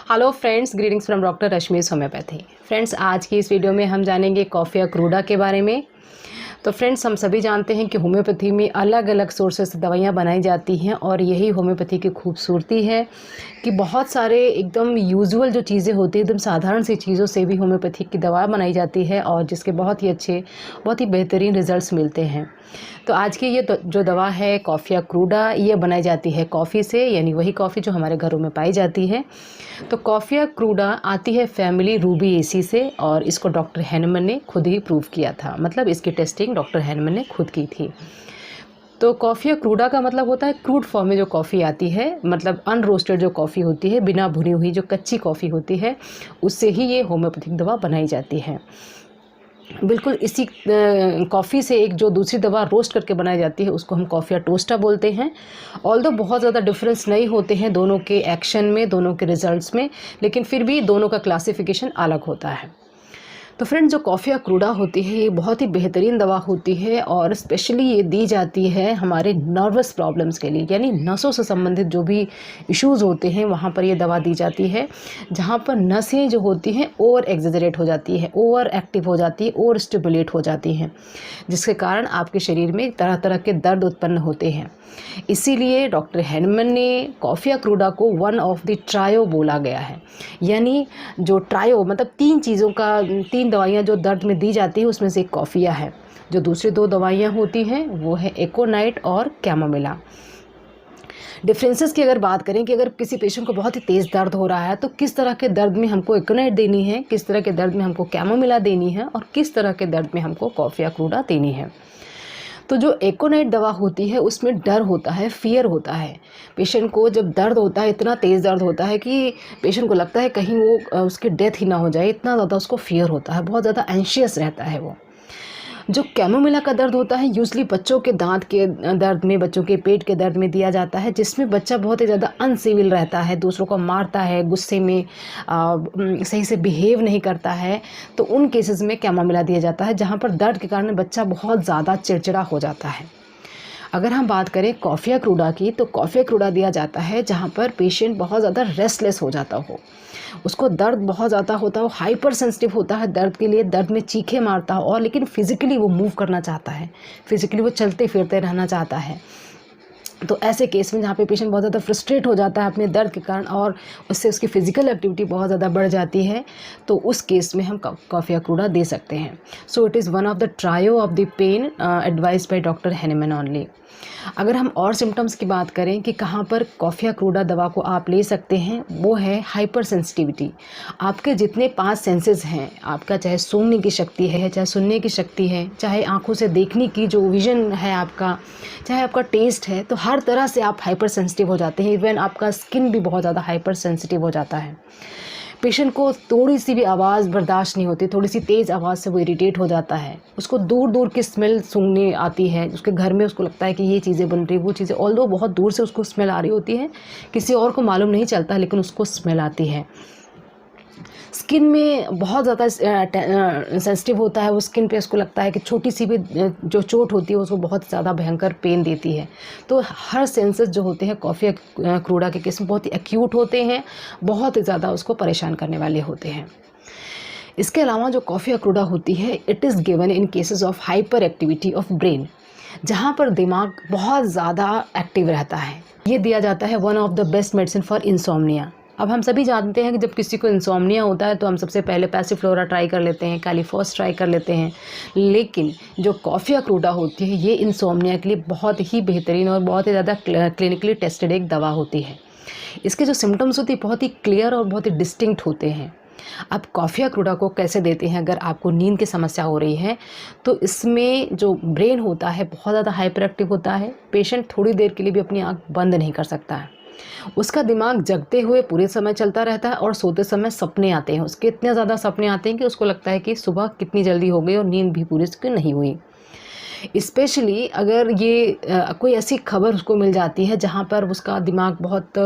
Hello friends, greetings from doctor Rashmi's homeopathy. Friends, आज की इस वीडियो में हम जानेंगे कॉफिया क्रूडा के बारे में। तो फ्रेंड्स, हम सभी जानते हैं कि होम्योपैथी में अलग अलग सोर्सेस से दवाइयाँ बनाई जाती हैं और यही होम्योपैथी की खूबसूरती है कि बहुत सारे एकदम यूजुअल जो चीज़ें होती हैं, एकदम साधारण सी चीज़ों से भी होम्योपैथी की दवा बनाई जाती है और जिसके बहुत ही अच्छे, बहुत ही बेहतरीन रिजल्ट्स मिलते हैं। तो आज की ये जो दवा है कॉफिया क्रूडा, ये बनाई जाती है कॉफ़ी से, यानी वही कॉफ़ी जो हमारे घरों में पाई जाती है। तो कॉफिया क्रूडा आती है फैमिली रूबिएसी से और इसको डॉक्टर हैनमन ने खुद ही प्रूव किया था, मतलब इसकी टेस्टिंग डॉक्टर हैनमन ने खुद की थी। तो कॉफिया क्रूडा का मतलब होता है क्रूड फॉर्म में जो कॉफ़ी आती है, मतलब अनरोस्टेड जो कॉफ़ी होती है, बिना भुनी हुई जो कच्ची कॉफ़ी होती है, उससे ही ये होम्योपैथिक दवा बनाई जाती है। बिल्कुल इसी कॉफ़ी से एक जो दूसरी दवा रोस्ट करके बनाई जाती है उसको हम कॉफिया टोस्टा बोलते हैं। ऑल्दो बहुत ज़्यादा डिफरेंस नहीं होते हैं दोनों के एक्शन में, दोनों के रिजल्ट्स में, लेकिन फिर भी दोनों का क्लासिफिकेशन अलग होता है। तो फ्रेंड, जो कॉफिया क्रूडा होती है ये बहुत ही बेहतरीन दवा होती है और स्पेशली ये दी जाती है हमारे नर्वस प्रॉब्लम्स के लिए, यानी नसों से संबंधित जो भी इश्यूज़ होते हैं वहाँ पर ये दवा दी जाती है, जहाँ पर नसें जो होती हैं ओवर एक्सेजरेट हो जाती है, ओवर एक्टिव हो जाती है, ओवर स्टिमुलेट हो जाती हैं, जिसके कारण आपके शरीर में तरह तरह के दर्द उत्पन्न होते हैं। इसीलिए डॉक्टर हैनमन ने कॉफिया क्रूडा को वन ऑफ द ट्रायो बोला गया है, यानी जो ट्रायो मतलब तीन दवाइयाँ जो दर्द में दी जाती है उसमें से एक कॉफिया है। जो दूसरी दो दवाइयाँ होती हैं वो है एकोनाइट और कैमोमिला। डिफरेंसेस की अगर बात करें कि अगर किसी पेशेंट को बहुत ही तेज़ दर्द हो रहा है तो किस तरह के दर्द में हमको एकोनाइट देनी है, किस तरह के दर्द में हमको कैमोमिला देनी है और किस तरह के दर्द में हमको कॉफिया क्रूडा देनी है। तो जो एकोनाइट दवा होती है उसमें डर होता है, फियर होता है। पेशेंट को जब दर्द होता है, इतना तेज़ दर्द होता है कि पेशेंट को लगता है कहीं वो उसकी डेथ ही ना हो जाए, इतना ज़्यादा उसको फियर होता है, बहुत ज़्यादा एंशियस रहता है वो। जो कैमोमिला का दर्द होता है यूजली बच्चों के दांत के दर्द में, बच्चों के पेट के दर्द में दिया जाता है, जिसमें बच्चा बहुत ही ज़्यादा अनसिविल रहता है, दूसरों को मारता है, गुस्से में सही से बिहेव नहीं करता है। तो उन केसेस में कैमोमिला दिया जाता है, जहाँ पर दर्द के कारण बच्चा बहुत ज़्यादा चिड़चिड़ा हो जाता है। अगर हम बात करें कॉफिया क्रूडा की, तो कॉफिया क्रूडा दिया जाता है जहाँ पर पेशेंट बहुत ज़्यादा रेस्टलेस हो जाता हो, उसको दर्द बहुत ज़्यादा होता हो, हाइपर सेंसिटिव होता है दर्द के लिए, दर्द में चीखे मारता हो और लेकिन फिज़िकली वो मूव करना चाहता है, फिज़िकली वो चलते फिरते रहना चाहता है। तो ऐसे केस में जहाँ पे पेशेंट बहुत ज़्यादा फ्रस्ट्रेट हो जाता है अपने दर्द के कारण और उससे उसकी फ़िज़िकल एक्टिविटी बहुत ज़्यादा बढ़ जाती है, तो उस केस में हम कॉफिया क्रूडा दे सकते हैं। So it is one of the trio of the pain advised by doctor Hahnemann only. अगर हम और सिम्टम्स की बात करें कि कहाँ पर कॉफिया क्रूडा दवा को आप ले सकते हैं, वो है हाइपर सेंसिटिविटी। आपके जितने 5 सेंसेस हैं, आपका चाहे सूंघने की शक्ति है, चाहे सुनने की शक्ति है, चाहे आँखों से देखने की जो विजन है आपका, चाहे आपका टेस्ट है, तो हर तरह से आप हाइपर सेंसिटिव हो जाते हैं। इवन आपका स्किन भी बहुत ज़्यादा हाइपर सेंसिटिव हो जाता है। पेशेंट को थोड़ी सी भी आवाज़ बर्दाश्त नहीं होती, थोड़ी सी तेज़ आवाज़ से वो इरिटेट हो जाता है, उसको दूर दूर की स्मेल सूंघने आती है, उसके घर में उसको लगता है कि ये चीज़ें बन रही, वो चीज़ें, ऑल्दो बहुत दूर से उसको स्मेल आ रही होती है, किसी और को मालूम नहीं चलता लेकिन उसको स्मेल आती है। स्किन में बहुत ज़्यादा सेंसिटिव होता है वो, स्किन पे उसको लगता है कि छोटी सी भी जो चोट होती है उसको बहुत ज़्यादा भयंकर पेन देती है। तो हर सेंसेस जो होते हैं कॉफिया क्रूडा के केस में बहुत ही एक्यूट होते हैं, बहुत ही ज़्यादा उसको परेशान करने वाले होते हैं। इसके अलावा जो कॉफिया क्रूडा होती है, it is given in cases of hyper activity of brain, जहाँ पर दिमाग बहुत ज़्यादा एक्टिव रहता है। ये दिया जाता है one of the best medicine for insomnia. अब हम सभी जानते हैं कि जब किसी को इंसोम्निया होता है तो हम सबसे पहले पैसिफ्लोरा ट्राई कर लेते हैं, कैलिफॉस ट्राई कर लेते हैं, लेकिन जो कॉफिया क्रूडा होती है ये इंसोम्निया के लिए बहुत ही बेहतरीन और बहुत ही ज़्यादा क्लिनिकली टेस्टेड एक दवा होती है। इसके जो सिम्टम्स होती है बहुत ही क्लियर और बहुत ही डिस्टिंक्ट होते हैं। अब कॉफिया क्रूडा को कैसे देते हैं? अगर आपको नींद की समस्या हो रही है तो इसमें जो ब्रेन होता है बहुत ज़्यादा हाइपर एक्टिव होता है, पेशेंट थोड़ी देर के लिए भी अपनी आँख बंद नहीं कर सकता है, उसका दिमाग जगते हुए पूरे समय चलता रहता है और सोते समय सपने आते हैं, उसके इतने ज़्यादा सपने आते हैं कि उसको लगता है कि सुबह कितनी जल्दी हो गई और नींद भी पूरी उसकी नहीं हुई। स्पेशली अगर ये कोई ऐसी खबर उसको मिल जाती है जहाँ पर उसका दिमाग बहुत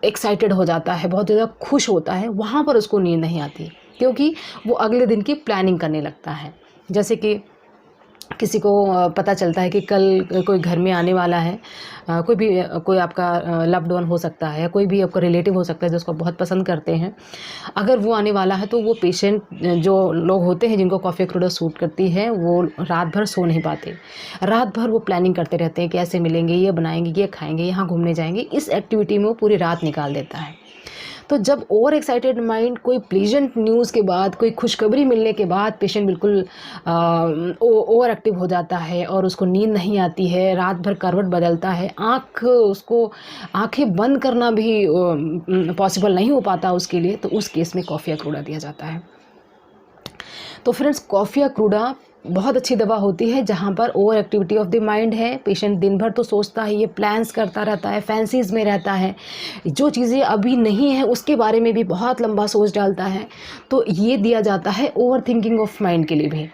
एक्साइटेड हो जाता है, बहुत ज़्यादा खुश होता है, वहाँ पर उसको नींद नहीं आती, क्योंकि वो अगले दिन की प्लानिंग करने लगता है। जैसे कि किसी को पता चलता है कि कल कोई घर में आने वाला है, कोई आपका लव्ड वन हो सकता है, कोई भी आपका रिलेटिव हो सकता है जो उसको बहुत पसंद करते हैं, अगर वो आने वाला है तो वो पेशेंट जो लोग होते हैं जिनको कॉफ़ी अक्रोडा सूट करती है वो रात भर सो नहीं पाते। रात भर वो प्लानिंग करते रहते हैं कि ऐसे मिलेंगे, ये बनाएंगे, ये खाएंगे, यहाँ घूमने जाएंगे। इस एक्टिविटी में वो पूरी रात निकाल देता है। तो जब ओवर एक्साइटेड माइंड कोई प्लीजेंट न्यूज़ के बाद, कोई खुशखबरी मिलने के बाद पेशेंट बिल्कुल ओवर एक्टिव हो जाता है और उसको नींद नहीं आती है, रात भर करवट बदलता है, उसको आंखें बंद करना भी पॉसिबल नहीं हो पाता उसके लिए, तो उस केस में कॉफ़ी अक्रोडा दिया जाता है। तो फ्रेंड्स, कॉफ़ी अक्रोडा बहुत अच्छी दवा होती है जहाँ पर over activity of the mind है। पेशेंट दिन भर तो सोचता है, ये प्लान्स करता रहता है, फैंसीज़ में रहता है, जो चीज़ें अभी नहीं है उसके बारे में भी बहुत लंबा सोच डालता है। तो ये दिया जाता है ओवर थिंकिंग ऑफ माइंड के लिए भी।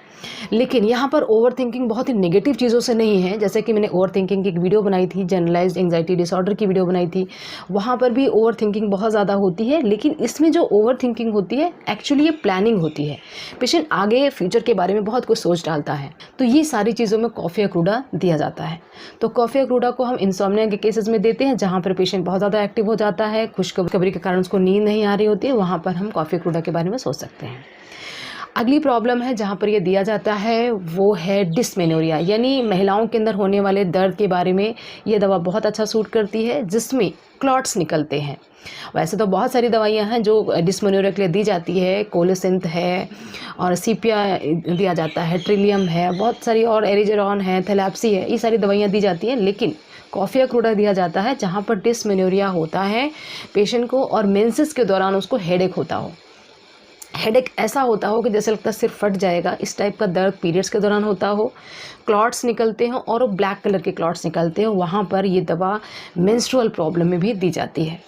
लेकिन यहाँ पर ओवर थिंकिंग बहुत ही नेगेटिव चीज़ों से नहीं है। जैसे कि मैंने ओवर थिंकिंग की एक वीडियो बनाई थी, जनरलाइज्ड एंजाइटी डिसऑर्डर की वीडियो बनाई थी, वहाँ पर भी ओवर थिंकिंग बहुत ज़्यादा होती है। लेकिन इसमें जो ओवर थिंकिंग होती है एक्चुअली ये प्लानिंग होती है। पेशेंट आगे फ्यूचर के बारे में बहुत कुछ सोच डालता है। तो ये सारी चीज़ों में कॉफ़ी अक्रोडा दिया जाता है। तो कॉफ़ी अक्रोडा को हम इंसोम्निया के केसेस में देते हैं जहाँ पर पेशेंट बहुत ज़्यादा एक्टिव हो जाता है, खुशखबरी के कारण उसको नींद नहीं आ रही होती है, वहाँ पर हम कॉफ़ी अक्रोडा के बारे में सोच सकते हैं। अगली प्रॉब्लम है जहाँ पर ये दिया जाता है वो है डिस्मेनोरिया, यानी महिलाओं के अंदर होने वाले दर्द के बारे में ये दवा बहुत अच्छा सूट करती है, जिसमें क्लॉट्स निकलते हैं। वैसे तो बहुत सारी दवाइयाँ हैं जो डिस्मेनोरिया के लिए दी जाती है, कोलेसिंथ है और सीपिया दिया जाता है, ट्रिलियम है, बहुत सारी और एरिजेरॉन है, थैलेप्सी है, ये सारी दवाइयाँ दी जाती हैं। लेकिन कॉफ़ी अक्रोडा दिया जाता है जहाँ पर डिस्मेनोरिया होता है पेशेंट को और मेंसेस के दौरान उसको हेडेक होता हो। हेडेक ऐसा होता हो कि जैसे लगता है सिर फट जाएगा, इस टाइप का दर्द पीरियड्स के दौरान होता हो, क्लॉट्स निकलते हो और वो ब्लैक कलर के क्लॉट्स निकलते हो, वहाँ पर ये दवा मेंस्ट्रुअल प्रॉब्लम में भी दी जाती है।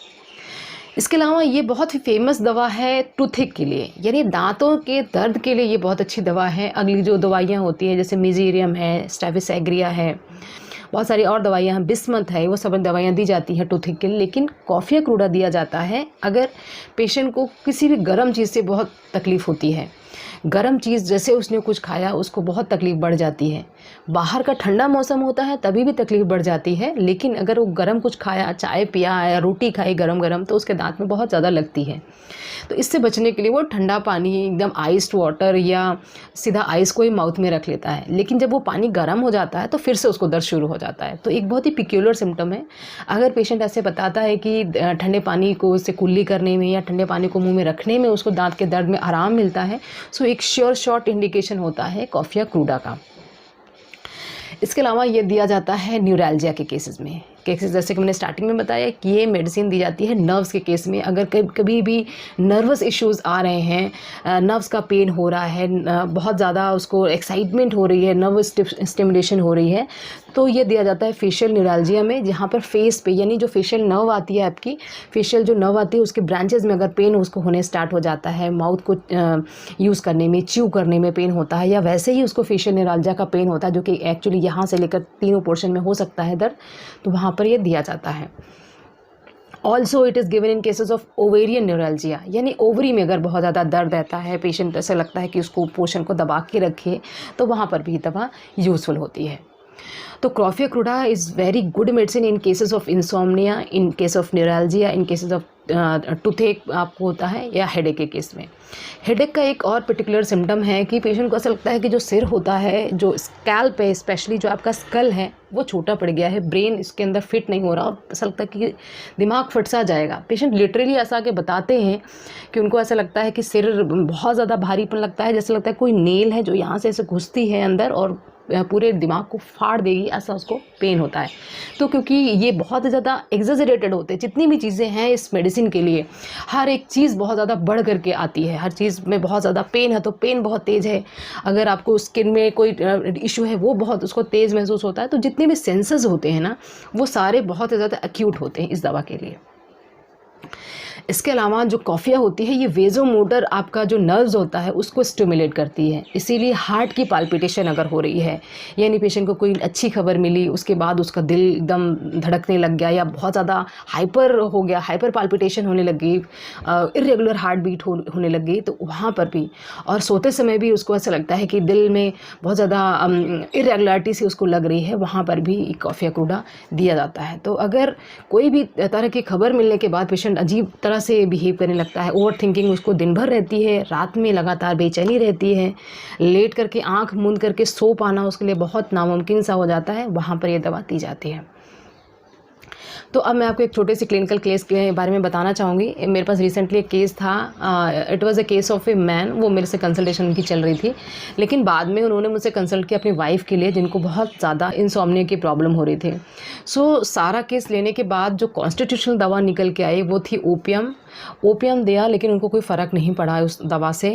इसके अलावा ये बहुत ही फेमस दवा है टूथिक के लिए, यानी दांतों के दर्द के लिए ये बहुत अच्छी दवा है। अगली जो दवाइयाँ होती हैं जैसे मिजीरियम है, स्टेफिसेग्रिया है, बहुत सारी और दवाइयाँ हैं, बिस्मथ है, वो सब दवाइयाँ दी जाती हैं टूथिक के लिए। लेकिन कॉफ़ी अक्रोडा दिया जाता है अगर पेशेंट को किसी भी गर्म चीज़ से बहुत तकलीफ़ होती है। गर्म चीज़ जैसे उसने कुछ खाया उसको बहुत तकलीफ़ बढ़ जाती है। बाहर का ठंडा मौसम होता है तभी भी तकलीफ़ बढ़ जाती है, लेकिन अगर वो गर्म कुछ खाया, चाय पिया या रोटी खाई गरम गरम, तो उसके दांत में बहुत ज़्यादा लगती है। तो इससे बचने के लिए वो ठंडा पानी, एकदम आइस्ड वाटर या सीधा आइस को ही माउथ में रख लेता है। लेकिन जब वो पानी गर्म हो जाता है तो फिर से उसको दर्द शुरू हो जाता है। तो एक बहुत ही पिक्यूलर सिम्टम है। अगर पेशेंट ऐसे बताता है कि ठंडे पानी को उससे कुल्ली करने में या ठंडे पानी को मुंह में रखने में उसको दांत के दर्द में आराम मिलता है, सो एक श्योर शॉर्ट इंडिकेशन होता है कॉफ़ी अक्रोडा का। इसके अलावा ये दिया जाता है न्यूरैल्जिया के केसेस में। जैसे कि मैंने स्टार्टिंग में बताया कि ये मेडिसिन दी जाती है नर्व्स के केस में। अगर कभी भी नर्वस इश्यूज़ आ रहे हैं, नर्व्स का पेन हो रहा है, बहुत ज़्यादा उसको एक्साइटमेंट हो रही है, नर्वस स्टिमुलेशन हो रही है, तो ये दिया जाता है फेशियल न्यूरैल्जिया में, जहाँ पर फेस पे, यानी जो फेशियल नर्व आती है आपकी, फेशियल जो नर्व आती है उसके ब्रांचेस में अगर पेन उसको होने स्टार्ट हो जाता है, माउथ को यूज़ करने में, च्यू करने में पेन होता है, या वैसे ही उसको फेशियल न्यूरैल्जिया का पेन होता है जो कि एक्चुअली यहाँ से लेकर तीनों पोर्शन में हो सकता है दर्द, तो वहाँ पर ये दिया जाता है। Also it is given in cases of ovarian neuralgia, यानी ओवरी में अगर बहुत ज़्यादा दर्द रहता है, पेशेंट ऐसा लगता है कि उसको पोर्शन को दबा के रखे, तो वहाँ पर भी दवा यूज़फुल होती है। तो coffee cruda is very good medicine in cases of insomnia, in case of neuralgia, in cases of toothache आपको होता है, या हेडेक के केस में। हेडेक का एक और पर्टिकुलर सिम्टम है कि पेशेंट को ऐसा लगता है कि जो सिर होता है, जो स्कैल्प है, स्पेशली जो आपका स्कल है वो छोटा पड़ गया है, ब्रेन इसके अंदर फिट नहीं हो रहा, ऐसा लगता है कि दिमाग फट सा जाएगा। पेशेंट लिटरली ऐसा आके बताते हैं कि उनको ऐसा लगता है कि सिर बहुत ज़्यादा भारीपन लगता है, जैसे लगता है कोई नेल है जो यहाँ से ऐसे घुसती है अंदर और पूरे दिमाग को फाड़ देगी, ऐसा उसको पेन होता है। तो क्योंकि ये बहुत ज़्यादा एग्जैजरेटेड होते हैं, जितनी भी चीज़ें हैं इस मेडिसिन के लिए, हर एक चीज़ बहुत ज़्यादा बढ़ करके आती है, हर चीज़ में बहुत ज़्यादा पेन है तो पेन बहुत तेज़ है, अगर आपको स्किन में कोई इशू है वो बहुत उसको तेज़ महसूस होता है। तो जितने भी सेंसेस होते हैं ना, वो सारे बहुत ज़्यादा एक्यूट होते हैं इस दवा के लिए। इसके अलावा जो कॉफ़िया होती है ये वेज़ोमोटर आपका जो नर्व्स होता है उसको स्टिमुलेट करती है, इसीलिए हार्ट की पाल्पिटेशन अगर हो रही है, यानी पेशेंट को कोई अच्छी खबर मिली उसके बाद उसका दिल एकदम धड़कने लग गया या बहुत ज़्यादा हाइपर हो गया, हाइपर पाल्पिटेशन होने लग गई, इरेगुलर हार्ट बीट होने लग गई, तो वहाँ पर भी, और सोते समय भी उसको ऐसा लगता है कि दिल में बहुत ज़्यादा इरेगुलरिटी सी उसको लग रही है, वहाँ पर भी कॉफ़िया क्रूडा दिया जाता है। तो अगर कोई भी तरह की खबर मिलने के बाद पेशेंट अजीब तरह से बिहेव करने लगता है, ओवर थिंकिंग उसको दिन भर रहती है, रात में लगातार बेचैनी रहती है, लेट करके आंख मूंद करके सो पाना उसके लिए बहुत नामुमकिन सा हो जाता है, वहाँ पर ये दवा दी जाती है। तो अब मैं आपको एक छोटे से क्लिनिकल केस के बारे में बताना चाहूँगी। मेरे पास रिसेंटली एक केस था, it was a case of a man. वो मेरे से कंसल्टेशन उनकी चल रही थी, लेकिन बाद में उन्होंने मुझसे कंसल्ट किया अपनी वाइफ़ के लिए जिनको बहुत ज़्यादा इंसोम्निया की प्रॉब्लम हो रही थी। सो सारा केस लेने के बाद जो कॉन्स्टिट्यूशनल दवा निकल के आई वो थी ओपियम दिया, लेकिन उनको कोई फ़र्क नहीं पड़ा उस दवा से।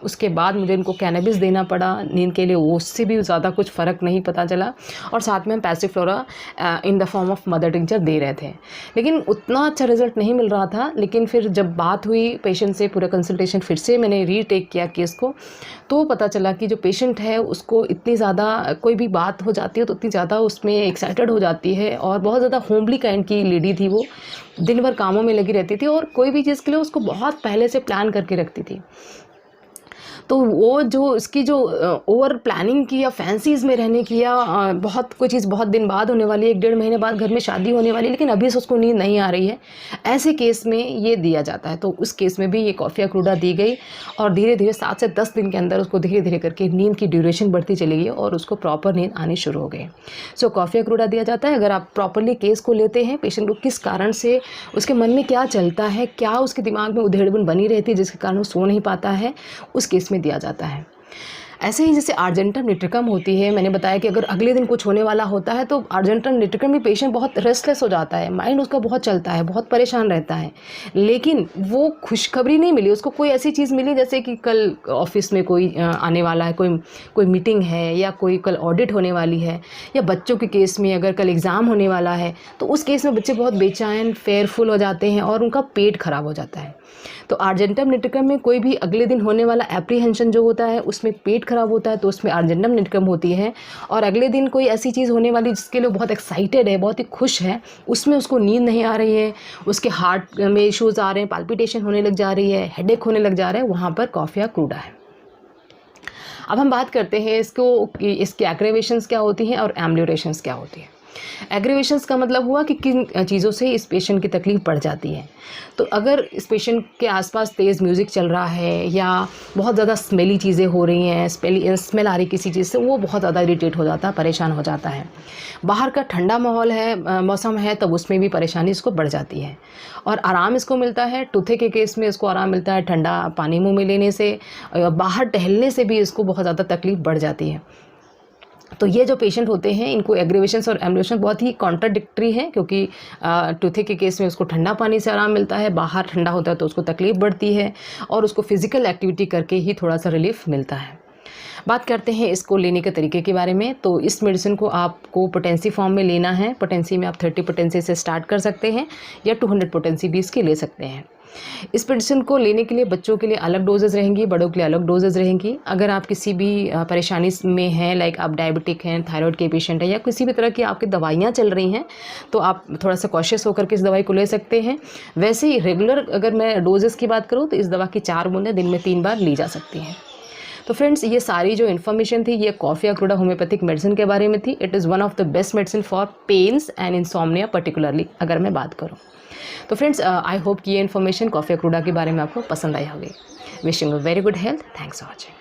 उसके बाद मुझे उनको कैनबिस देना पड़ा नींद के लिए, उससे भी ज़्यादा कुछ फ़र्क नहीं पता चला, और साथ में हम passiflora in the form of mother tincture दे रहे थे, लेकिन उतना अच्छा रिज़ल्ट नहीं मिल रहा था। लेकिन फिर जब बात हुई पेशेंट से, पूरा कंसल्टेशन फिर से मैंने रीटेक किया केस को, तो पता चला कि जो पेशेंट है उसको इतनी ज़्यादा कोई भी बात हो जाती है तो इतनी ज़्यादा उसमें एक्साइटेड हो जाती है, और बहुत ज़्यादा होमली काइंड की लेडी थी वो, दिन भर कामों में लगी रहती थी और कोई भी चीज़ के लिए उसको बहुत पहले से प्लान करके रखती थी। तो वो जो इसकी जो ओवर प्लानिंग की या फैंसीज़ में रहने की, या बहुत कोई चीज़ बहुत दिन बाद होने वाली है, 1-1.5 महीने बाद घर में शादी होने वाली है, लेकिन अभी से उसको नींद नहीं आ रही है, ऐसे केस में ये दिया जाता है। तो उस केस में भी ये कॉफ़िया क्रूडा दी गई, और धीरे धीरे 7 से 10 दिन के अंदर उसको धीरे धीरे करके नींद की ड्यूरेशन बढ़ती चली गई और उसको प्रॉपर नींद आनी शुरू हो गई। सो कॉफ़िया क्रूडा दिया जाता है अगर आप प्रॉपरली केस को लेते हैं, पेशेंट को किस कारण से, उसके मन में क्या चलता है, क्या उसके दिमाग में उधेड़बुन बनी रहती है जिसके कारण वो सो नहीं पाता है, उस केस में दिया जाता है। ऐसे ही जैसे आर्जेंटम निट्रिकम होती है, मैंने बताया कि अगर अगले दिन कुछ होने वाला होता है तो आर्जेंटम निट्रिकम में पेशेंट बहुत रेस्टलेस हो जाता है, माइंड उसका बहुत चलता है, बहुत परेशान रहता है, लेकिन वो खुशखबरी नहीं मिली उसको, कोई ऐसी चीज़ मिली जैसे कि कल ऑफिस में कोई आने वाला है, कोई मीटिंग है, या कोई कल ऑडिट होने वाली है, या बच्चों के केस में अगर कल एग्ज़ाम होने वाला है, तो उस केस में बच्चे बहुत बेचैन, फेयरफुल हो जाते हैं और उनका पेट खराब हो जाता है। तो आर्जेंटम निट्रिकम में कोई भी अगले दिन होने वाला एप्रीहेंशन जो होता है उसमें पेट खराब होता है, तो उसमें आर्जेंटम निट्रिकम होती है, और अगले दिन कोई ऐसी चीज़ होने वाली जिसके लिए बहुत एक्साइटेड है, बहुत ही खुश है, उसमें उसको नींद नहीं आ रही है, उसके हार्ट में इश्यूज़ आ रहे हैं, पाल्पिटेशन होने लग जा रही है, हेडेक होने लग जा रहा है, वहाँ पर कॉफ़िया क्रूडा है। अब हम बात करते हैं इसके एग्रेवेशंस क्या होती हैं और एम्ब्यूरेशंस क्या होती है। एग्रीवेशंस का मतलब हुआ कि किन चीज़ों से इस पेशेंट की तकलीफ़ बढ़ जाती है। तो अगर इस पेशेंट के आसपास तेज़ म्यूज़िक चल रहा है, या बहुत ज़्यादा स्मेली चीज़ें हो रही हैं, स्मेल आ रही किसी चीज़ से, वो बहुत ज़्यादा इरिटेट हो जाता है, परेशान हो जाता है। बाहर का ठंडा माहौल है, मौसम है, तब उसमें भी परेशानी इसको बढ़ जाती है। और आराम इसको मिलता है, टूथे के केस में इसको आराम मिलता है ठंडा पानी मुँह में लेने से, बाहर टहलने से भी इसको बहुत ज़्यादा तकलीफ़ बढ़ जाती है। तो ये जो पेशेंट होते हैं इनको एग्रीवेशंस और एम्ब्यूलेशन बहुत ही कॉन्ट्राडिक्टरी हैं, क्योंकि टूथे के केस में उसको ठंडा पानी से आराम मिलता है, बाहर ठंडा होता है तो उसको तकलीफ़ बढ़ती है, और उसको फिज़िकल एक्टिविटी करके ही थोड़ा सा रिलीफ मिलता है। बात करते हैं इसको लेने के तरीके के बारे में। तो इस मेडिसिन को आपको पोटेंसी फॉर्म में लेना है। पोटेंसी में आप 30 पोटेंसी से स्टार्ट कर सकते हैं, या 200 पोटेंसी भी इसकी ले सकते हैं। इस मेडिसिन को लेने के लिए बच्चों के लिए अलग डोजेज़ रहेंगी, बड़ों के लिए अलग डोजेज़ रहेंगी। अगर आप किसी भी परेशानी में हैं, लाइक आप डायबिटिक हैं, थायराइड के पेशेंट हैं, या किसी भी तरह की आपकी दवाइयाँ चल रही हैं, तो आप थोड़ा सा कॉशियस होकर के इस दवाई को ले सकते हैं। वैसे ही रेगुलर अगर मैं डोजेज़ की बात करूँ तो इस दवा की 4 बूंदें दिन में 3 बार ली जा सकती हैं। तो फ्रेंड्स, ये सारी जो इन्फॉर्मेशन थी ये कॉफ़िया क्रूडा होम्योपैथिक मेडिसिन के बारे में थी। It is one of the best medicine for pains and insomnia particularly, अगर मैं बात करूँ तो। फ्रेंड्स, आई होप कि ये इन्फॉर्मेशन कॉफ़िया क्रूडा के बारे में आपको पसंद आई होगी। Wishing you very good health. Thanks for watching.